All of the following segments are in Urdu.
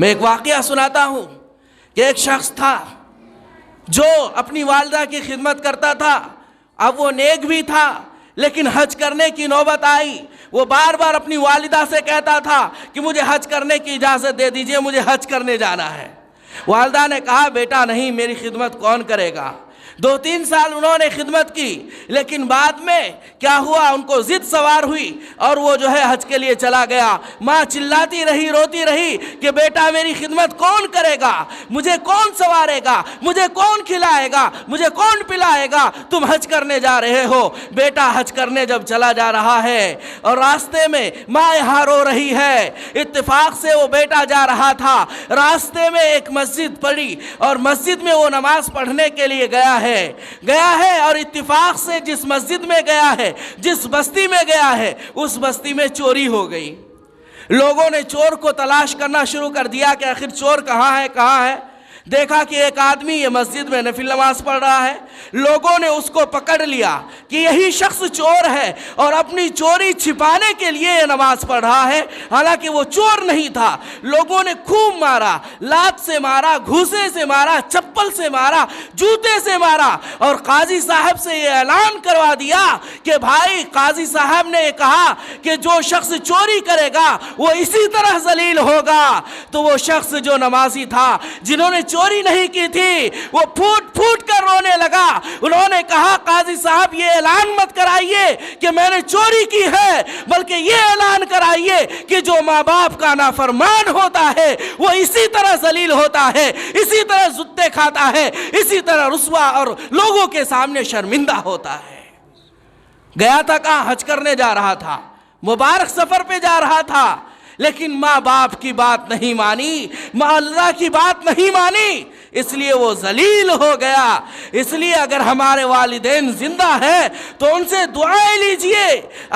میں ایک واقعہ سناتا ہوں کہ ایک شخص تھا جو اپنی والدہ کی خدمت کرتا تھا. اب وہ نیک بھی تھا لیکن حج کرنے کی نوبت آئی. وہ بار بار اپنی والدہ سے کہتا تھا کہ مجھے حج کرنے کی اجازت دے دیجئے، مجھے حج کرنے جانا ہے. والدہ نے کہا بیٹا نہیں، میری خدمت کون کرے گا. 2-3 سال انہوں نے خدمت کی، لیکن بعد میں کیا ہوا، ان کو ضد سوار ہوئی اور وہ جو ہے حج کے لیے چلا گیا. ماں چلاتی رہی، روتی رہی کہ بیٹا میری خدمت کون کرے گا، مجھے کون سوارے گا، مجھے کون کھلائے گا، مجھے کون پلائے گا، تم حج کرنے جا رہے ہو. بیٹا حج کرنے جب چلا جا رہا ہے اور راستے میں ماں یہاں رو رہی ہے. اتفاق سے وہ بیٹا جا رہا تھا، راستے میں ایک مسجد پڑی اور مسجد میں وہ نماز پڑھنے کے لیے گیا ہے اور اتفاق سے جس مسجد میں گیا ہے، جس بستی میں گیا ہے، اس بستی میں چوری ہو گئی. لوگوں نے چور کو تلاش کرنا شروع کر دیا کہ آخر چور کہاں ہے. دیکھا کہ ایک آدمی یہ مسجد میں نفل نماز پڑھ رہا ہے. لوگوں نے اس کو پکڑ لیا کہ یہی شخص چور ہے اور اپنی چوری چھپانے کے لیے یہ نماز پڑھ رہا ہے، حالانکہ وہ چور نہیں تھا. لوگوں نے خوب مارا، لات سے مارا، گھوسے سے مارا، چپل سے مارا، جوتے سے مارا اور قاضی صاحب سے یہ اعلان کروا دیا کہ بھائی، قاضی صاحب نے کہا کہ جو شخص چوری کرے گا وہ اسی طرح ذلیل ہوگا. تو وہ شخص جو نمازی تھا، جنہوں نے چوری نہیں کی تھی، وہ پھوٹ پھوٹ کر رونے لگا. انہوں نے کہا قاضی صاحب یہ اعلان مت کرائیے کہ میں نے چوری کی ہے، بلکہ یہ اعلان کرائیے کہ جو ماں باپ کا نافرمان ہوتا ہے وہ اسی طرح ذلیل ہوتا ہے، اسی طرح زتے کھاتا ہے، اسی طرح رسوا اور لوگوں کے سامنے شرمندہ ہوتا ہے. گیا تھا کہاں؟ حج کرنے جا رہا تھا، مبارک سفر پہ جا رہا تھا، لیکن ماں باپ کی بات نہیں مانی، ماں اللہ کی بات نہیں مانی، اس لیے وہ ذلیل ہو گیا. اس لیے اگر ہمارے والدین زندہ ہیں تو ان سے دعائیں لیجئے.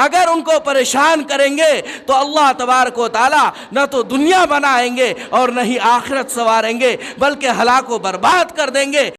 اگر ان کو پریشان کریں گے تو اللہ تبارک و تعالی نہ تو دنیا بنائیں گے اور نہ ہی آخرت سنواریں گے، بلکہ ہلاک و برباد کر دیں گے.